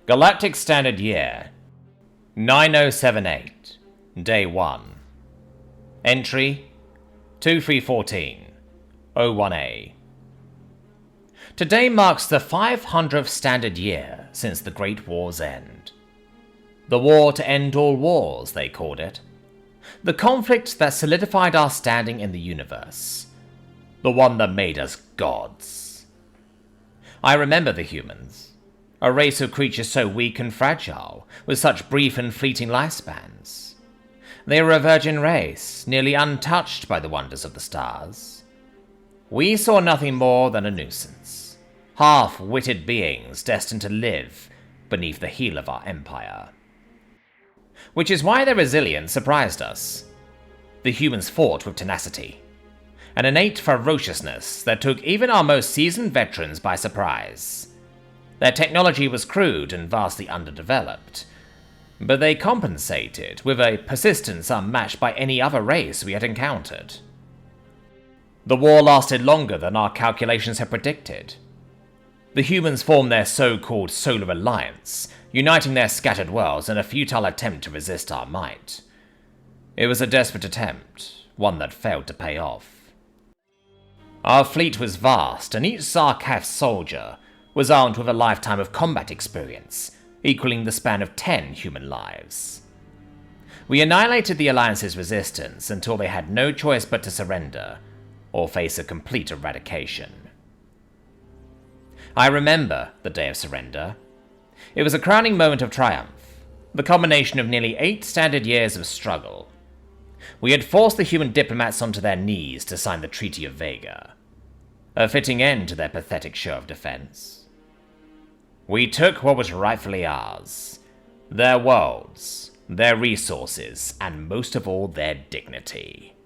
Galactic Standard Year 9078, Day 1. Entry 2314, 01A. Today marks the 500th standard year since the Great War's end. The war to end all wars, they called it. The conflict that solidified our standing in the universe. The one that made us gods. I remember the humans. A race of creatures so weak and fragile, with such brief and fleeting lifespans. They were a virgin race, nearly untouched by the wonders of the stars. We saw nothing more than a nuisance. Half-witted beings destined to live beneath the heel of our empire. Which is why their resilience surprised us. The humans fought with tenacity. An innate ferociousness that took even our most seasoned veterans by surprise. Their technology was crude and vastly underdeveloped, but they compensated with a persistence unmatched by any other race we had encountered. The war lasted longer than our calculations had predicted. The humans formed their so-called Solar Alliance, uniting their scattered worlds in a futile attempt to resist our might. It was a desperate attempt, one that failed to pay off. Our fleet was vast, and each Zar'keth soldier was armed with a lifetime of combat experience, equaling the span of 10 human lives. We annihilated the Alliance's resistance until they had no choice but to surrender, or face a complete eradication. I remember the day of surrender. It was a crowning moment of triumph, the culmination of nearly 8 standard years of struggle. We had forced the human diplomats onto their knees to sign the Treaty of Vega, a fitting end to their pathetic show of defense. We took what was rightfully ours, their worlds, their resources, and most of all their dignity.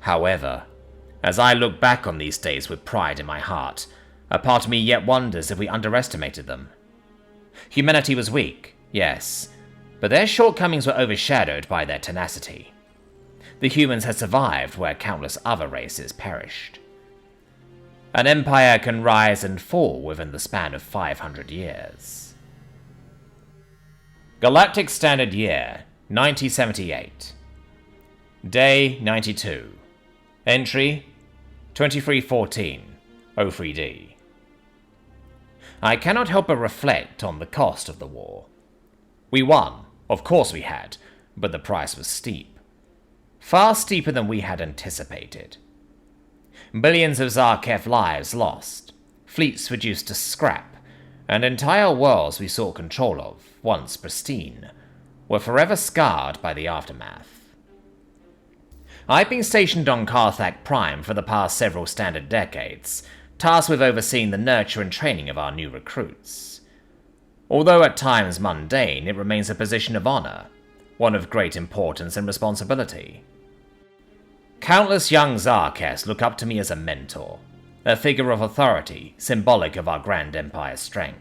However, as I look back on these days with pride in my heart, a part of me yet wonders if we underestimated them. Humanity was weak, yes, but their shortcomings were overshadowed by their tenacity. The humans had survived where countless other races perished. An empire can rise and fall within the span of 500 years. Galactic Standard Year 9078, Day 92. Entry 2314, 03D. I cannot help but reflect on the cost of the war. We won, of course we had, but the price was steep. Far steeper than we had anticipated. Billions of Zar'keth lives lost, fleets reduced to scrap, and entire worlds we sought control of, once pristine, were forever scarred by the aftermath. I've been stationed on Carthac Prime for the past several standard decades, tasked with overseeing the nurture and training of our new recruits. Although at times mundane, it remains a position of honor, one of great importance and responsibility. Countless young Zar'keths look up to me as a mentor, a figure of authority symbolic of our grand empire's strength.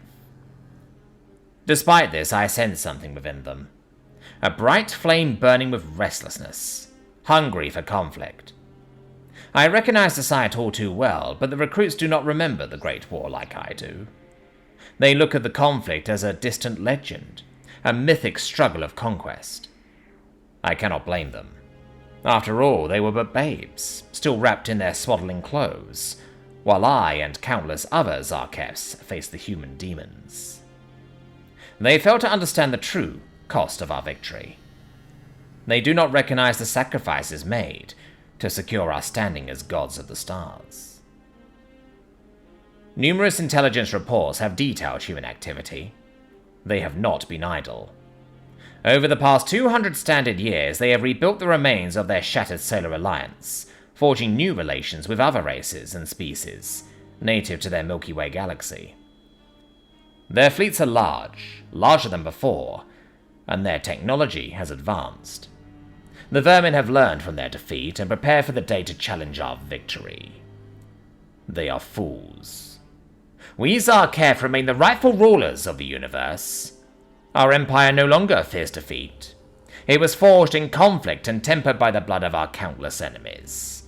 Despite this, I sense something within them. A bright flame burning with restlessness, hungry for conflict. I recognize the sight all too well, but the recruits do not remember the Great War like I do. They look at the conflict as a distant legend, a mythic struggle of conquest. I cannot blame them. After all, they were but babes, still wrapped in their swaddling clothes, while I and countless other Zar'keths faced the human demons. They fail to understand the true cost of our victory. They do not recognize the sacrifices made to secure our standing as gods of the stars. Numerous intelligence reports have detailed human activity. They have not been idle. Over the past 200 standard years, they have rebuilt the remains of their shattered Solar Alliance, forging new relations with other races and species, native to their Milky Way galaxy. Their fleets are large, larger than before, and their technology has advanced. The vermin have learned from their defeat and prepare for the day to challenge our victory. They are fools. We Zar'keth remain the rightful rulers of the universe. Our empire no longer fears defeat. It was forged in conflict and tempered by the blood of our countless enemies.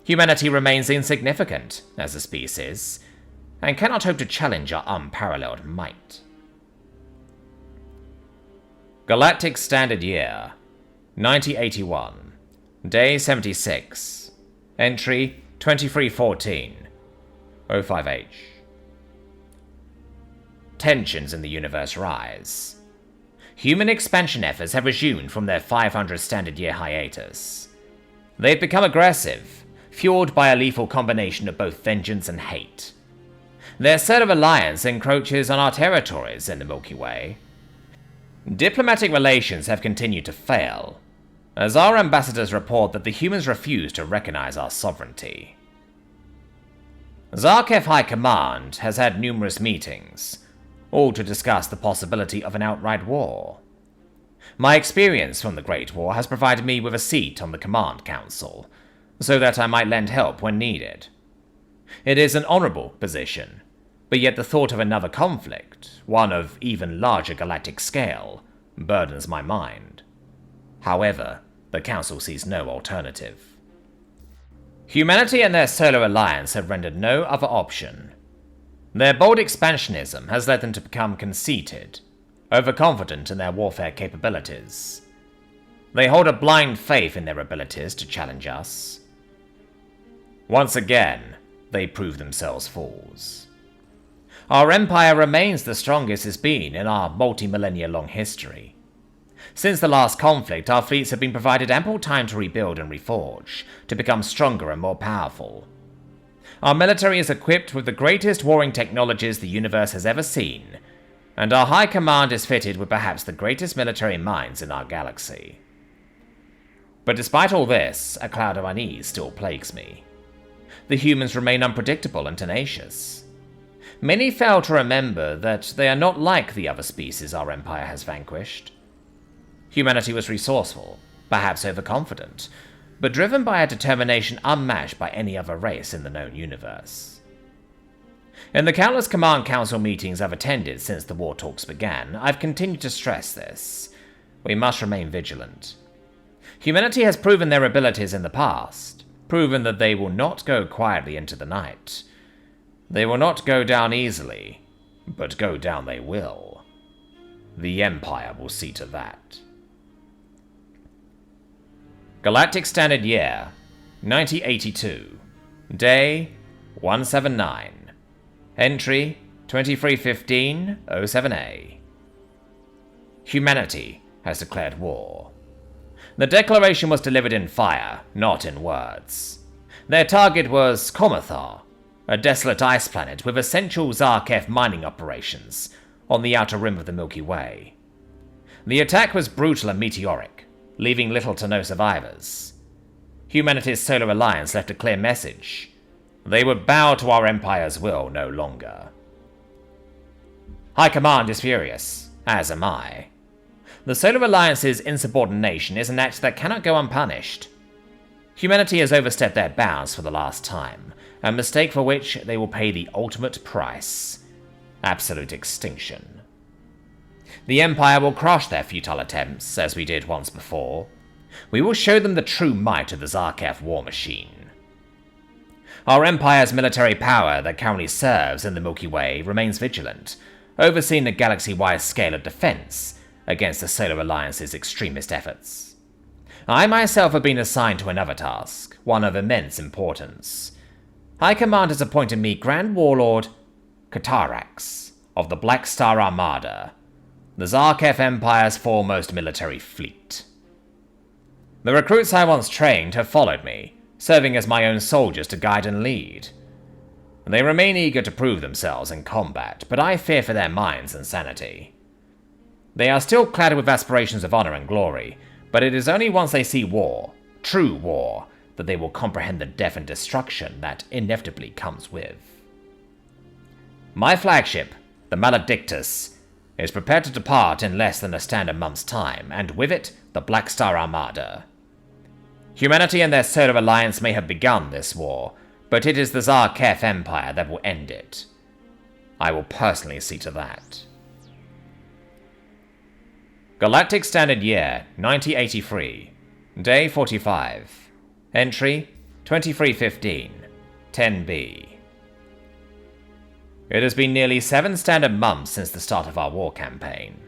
Humanity remains insignificant as a species, and cannot hope to challenge our unparalleled might. Galactic Standard Year, 1981. Day 76. Entry 2314. 05H. Tensions in the universe rise. Human expansion efforts have resumed from their 500 Standard Year hiatus. They've become aggressive, fueled by a lethal combination of both vengeance and hate. Their solar alliance encroaches on our territories in the Milky Way. Diplomatic relations have continued to fail, as our ambassadors report that the humans refuse to recognize our sovereignty. Zar'keth High Command has had numerous meetings, all to discuss the possibility of an outright war. My experience from the Great War has provided me with a seat on the Command Council, so that I might lend help when needed. It is an honorable position, but yet the thought of another conflict, one of even larger galactic scale, burdens my mind. However, the Council sees no alternative. Humanity and their solar alliance have rendered no other option. Their bold expansionism has led them to become conceited, overconfident in their warfare capabilities. They hold a blind faith in their abilities to challenge us. Once again, they prove themselves fools. Our empire remains the strongest it's been in our multi-millennia long history. Since the last conflict, our fleets have been provided ample time to rebuild and reforge, to become stronger and more powerful. Our military is equipped with the greatest warring technologies the universe has ever seen, and our High Command is fitted with perhaps the greatest military minds in our galaxy. But despite all this, a cloud of unease still plagues me. The humans remain unpredictable and tenacious. Many fail to remember that they are not like the other species our empire has vanquished. Humanity was resourceful, perhaps overconfident, but driven by a determination unmatched by any other race in the known universe. In the countless Command Council meetings I've attended since the war talks began, I've continued to stress this. We must remain vigilant. Humanity has proven their abilities in the past, proven that they will not go quietly into the night. They will not go down easily, but go down they will. The Empire will see to that. Galactic Standard Year, 1982. Day 179. Entry 2315-07A. Humanity has declared war. The declaration was delivered in fire, not in words. Their target was Comathar, a desolate ice planet with essential Zar'keth mining operations on the outer rim of the Milky Way. The attack was brutal and meteoric, leaving little to no survivors. Humanity's solar alliance left a clear message. They would bow to our empire's will no longer. High Command is furious, as am I. The Solar Alliance's insubordination is an act that cannot go unpunished. Humanity has overstepped their bounds for the last time, a mistake for which they will pay the ultimate price: absolute extinction. The Empire will crush their futile attempts, as we did once before. We will show them the true might of the Zar'keth war machine. Our Empire's military power that currently serves in the Milky Way remains vigilant, overseeing the galaxy-wide scale of defense against the Solar Alliance's extremist efforts. I myself have been assigned to another task, one of immense importance. High Command has appointed me Grand Warlord Catarax of the Black Star Armada, the Zar'keth Empire's foremost military fleet. The recruits I once trained have followed me, serving as my own soldiers to guide and lead. They remain eager to prove themselves in combat, but I fear for their minds and sanity. They are still clad with aspirations of honor and glory, but it is only once they see war, true war, that they will comprehend the death and destruction that inevitably comes with. My flagship, the Maledictus, is prepared to depart in less than a standard month's time, and with it, the Black Star Armada. Humanity and their Solar Alliance may have begun this war, but it is the Zar'keth Empire that will end it. I will personally see to that. Galactic Standard Year, 1983. Day 45. Entry 2315, 10B. It has been nearly 7 standard months since the start of our war campaign.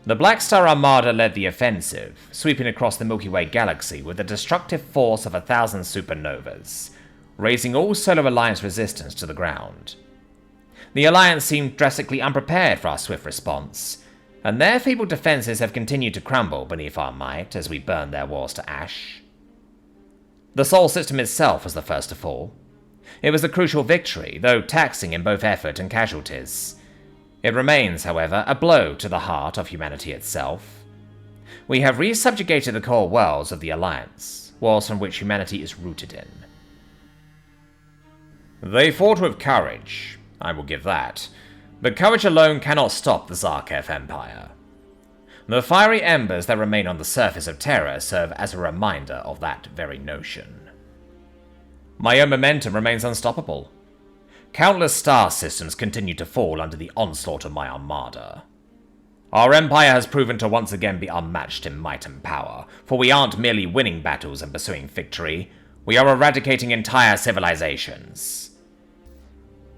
The Black Star Armada led the offensive, sweeping across the Milky Way galaxy with a destructive force of 1,000 supernovas, raising all Solar Alliance resistance to the ground. The Alliance seemed drastically unprepared for our swift response, and their feeble defenses have continued to crumble beneath our might as we burn their walls to ash. The Sol system itself was the first to fall. It was a crucial victory, though taxing in both effort and casualties. It remains, however, a blow to the heart of humanity itself. We have resubjugated the core worlds of the Alliance, worlds from which humanity is rooted in. They fought with courage, I will give that, but courage alone cannot stop the Zar'keth Empire. The fiery embers that remain on the surface of Terra serve as a reminder of that very notion. My own momentum remains unstoppable. Countless star systems continue to fall under the onslaught of my armada. Our empire has proven to once again be unmatched in might and power, for we aren't merely winning battles and pursuing victory, we are eradicating entire civilizations.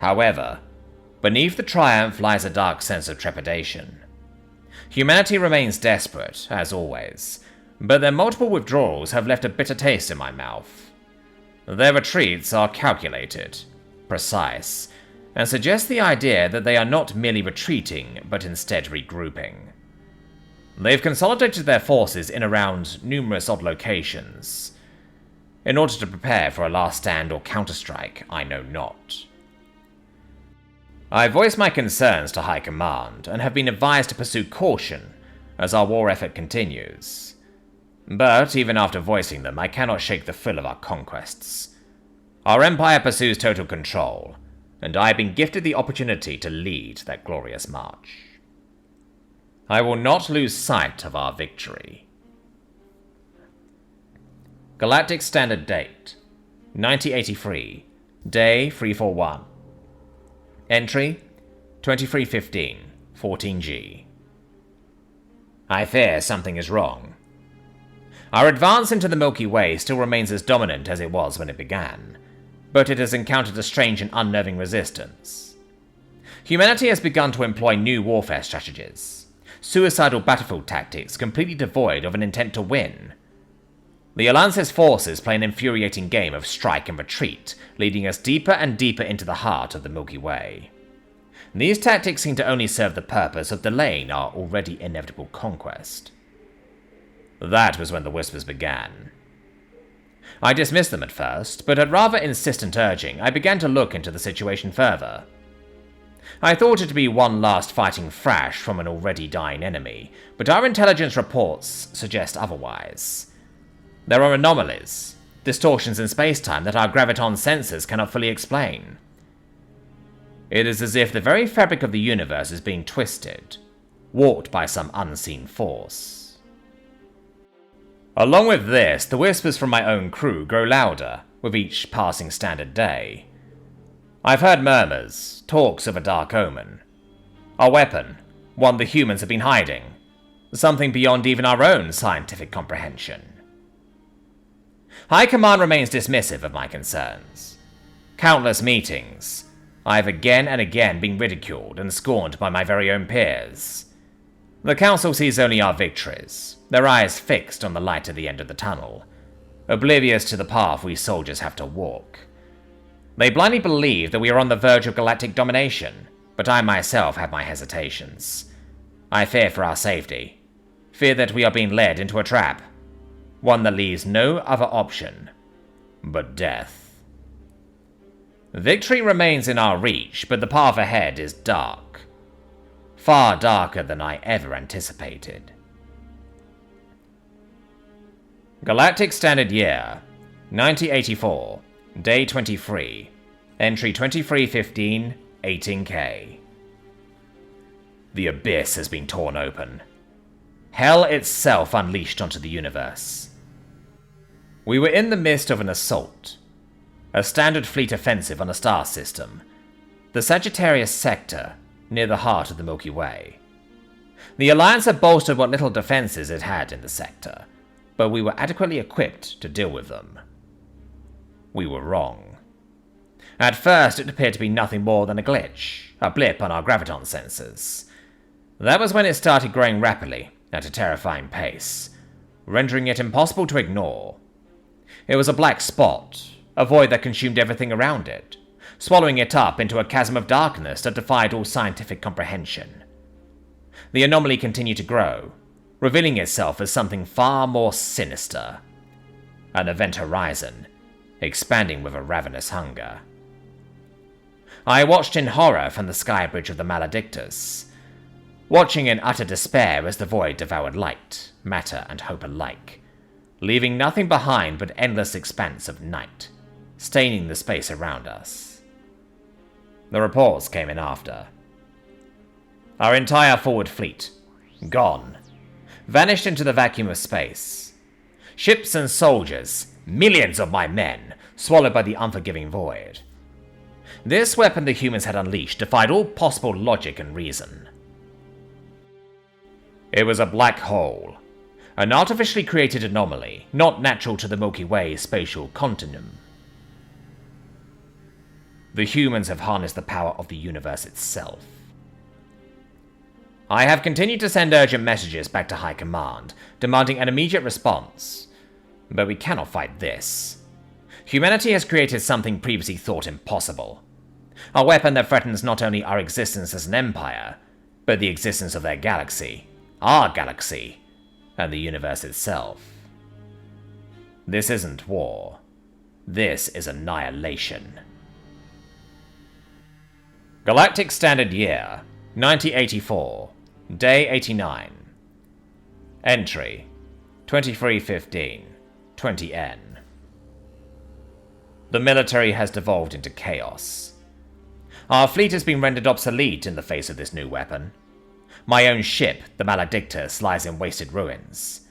However, beneath the triumph lies a dark sense of trepidation. Humanity remains desperate, as always, but their multiple withdrawals have left a bitter taste in my mouth. Their retreats are calculated, precise, and suggest the idea that they are not merely retreating, but instead regrouping. They've consolidated their forces in around numerous odd locations, in order to prepare for a last stand or counterstrike, I know not. I voiced my concerns to High Command, and have been advised to pursue caution as our war effort continues. But even after voicing them, I cannot shake the thrill of our conquests. Our empire pursues total control, and I have been gifted the opportunity to lead that glorious march. I will not lose sight of our victory. Galactic Standard Date, 1983, Day 341. Entry, 2315, 14G. I fear something is wrong. Our advance into the Milky Way still remains as dominant as it was when it began, but it has encountered a strange and unnerving resistance. Humanity has begun to employ new warfare strategies, suicidal battlefield tactics completely devoid of an intent to win. The Alliance's forces play an infuriating game of strike and retreat, leading us deeper and deeper into the heart of the Milky Way. These tactics seem to only serve the purpose of delaying our already inevitable conquest. That was when the whispers began. I dismissed them at first, but at rather insistent urging, I began to look into the situation further. I thought it to be one last fighting thrash from an already dying enemy, but our intelligence reports suggest otherwise. There are anomalies, distortions in space-time that our graviton sensors cannot fully explain. It is as if the very fabric of the universe is being twisted, warped by some unseen force. Along with this, the whispers from my own crew grow louder with each passing standard day. I've heard murmurs, talks of a dark omen. A weapon, one the humans have been hiding, something beyond even our own scientific comprehension. High Command remains dismissive of my concerns. Countless meetings, I have again and again been ridiculed and scorned by my very own peers. The Council sees only our victories, their eyes fixed on the light at the end of the tunnel, oblivious to the path we soldiers have to walk. They blindly believe that we are on the verge of galactic domination, but I myself have my hesitations. I fear for our safety, fear that we are being led into a trap, one that leaves no other option but death. Victory remains in our reach, but the path ahead is dark. Far darker than I ever anticipated. Galactic Standard Year, 1984, Day 23, Entry 2315, 18K. The abyss has been torn open. Hell itself unleashed onto the universe. We were in the midst of an assault. A standard fleet offensive on a star system, the Sagittarius sector, near the heart of the Milky Way. The Alliance had bolstered what little defenses it had in the sector, but we were adequately equipped to deal with them. We were wrong. At first, it appeared to be nothing more than a glitch, a blip on our graviton sensors. That was when it started growing rapidly, at a terrifying pace, rendering it impossible to ignore. It was a black spot, a void that consumed everything around it, swallowing it up into a chasm of darkness that defied all scientific comprehension. The anomaly continued to grow, revealing itself as something far more sinister. An event horizon, expanding with a ravenous hunger. I watched in horror from the sky bridge of the Maledictus, watching in utter despair as the void devoured light, matter, and hope alike, leaving nothing behind but endless expanse of night, staining the space around us. The reports came in after. Our entire forward fleet, gone, vanished into the vacuum of space. Ships and soldiers, millions of my men, swallowed by the unforgiving void. This weapon the humans had unleashed defied all possible logic and reason. It was a black hole, an artificially created anomaly, not natural to the Milky Way spatial continuum. The humans have harnessed the power of the universe itself. I have continued to send urgent messages back to High Command, demanding an immediate response. But we cannot fight this. Humanity has created something previously thought impossible. A weapon that threatens not only our existence as an empire, but the existence of their galaxy, our galaxy, and the universe itself. This isn't war. This is annihilation. Galactic Standard Year, 1984. Day 89. Entry 2315, 20N. The military has devolved into chaos. Our fleet has been rendered obsolete in the face of this new weapon. My own ship, the Maledictus, lies in wasted ruins.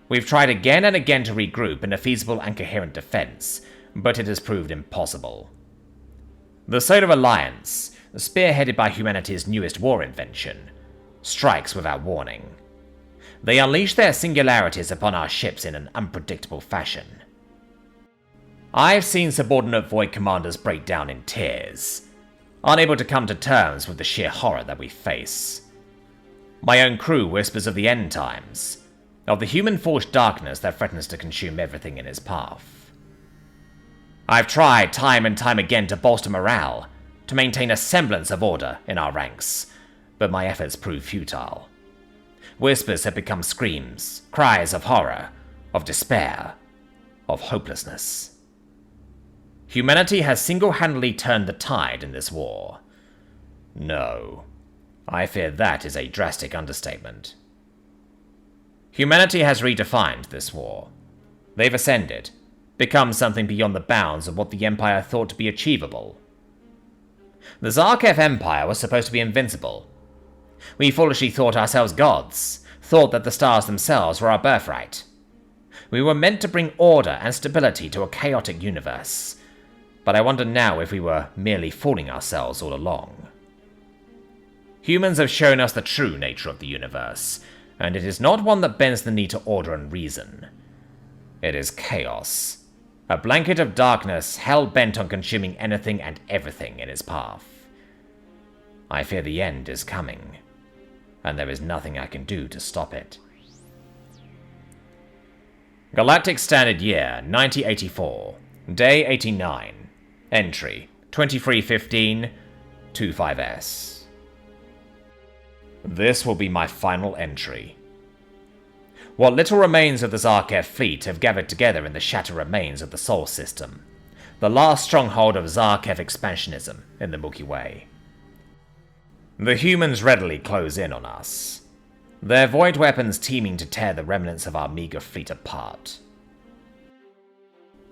We've tried again and again to regroup in a feasible and coherent defense, but it has proved impossible. The Solar Alliance, spearheaded by humanity's newest war invention, strikes without warning. They unleash their singularities upon our ships in an unpredictable fashion. I've seen subordinate Void commanders break down in tears, unable to come to terms with the sheer horror that we face. My own crew whispers of the end times, of the human-forged darkness that threatens to consume everything in its path. I've tried time and time again to bolster morale, to maintain a semblance of order in our ranks, but my efforts prove futile. Whispers have become screams, cries of horror, of despair, of hopelessness. Humanity has single-handedly turned the tide in this war. No, I fear that is a drastic understatement. Humanity has redefined this war. They've ascended, become something beyond the bounds of what the Empire thought to be achievable. The Zar'keth Empire was supposed to be invincible. We foolishly thought ourselves gods, thought that the stars themselves were our birthright. We were meant to bring order and stability to a chaotic universe, but I wonder now if we were merely fooling ourselves all along. Humans have shown us the true nature of the universe, and it is not one that bends the knee to order and reason. It is chaos, a blanket of darkness hell-bent on consuming anything and everything in its path. I fear the end is coming, and there is nothing I can do to stop it. Galactic Standard Year, 1984. Day 89. Entry 2315, 25S. This will be my final entry. What little remains of the Zar'keth fleet have gathered together in the shattered remains of the Sol System, the last stronghold of Zar'keth expansionism in the Milky Way. The humans readily close in on us, their void weapons teeming to tear the remnants of our meager fleet apart.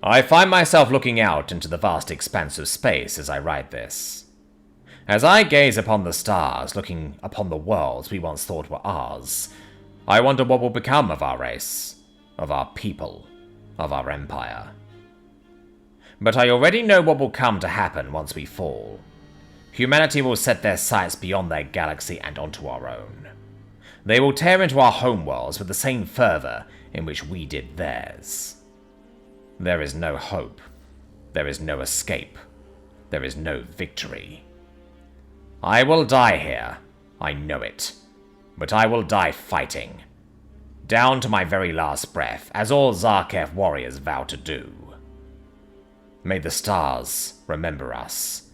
I find myself looking out into the vast expanse of space as I write this. As I gaze upon the stars, looking upon the worlds we once thought were ours, I wonder what will become of our race, of our people, of our empire. But I already know what will come to happen once we fall. Humanity will set their sights beyond their galaxy and onto our own. They will tear into our homeworlds with the same fervor in which we did theirs. There is no hope. There is no escape. There is no victory. I will die here. I know it. but I will die fighting, down to my very last breath, as all Zar'keth warriors vow to do. May the stars remember us,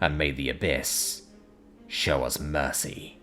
and may the abyss show us mercy.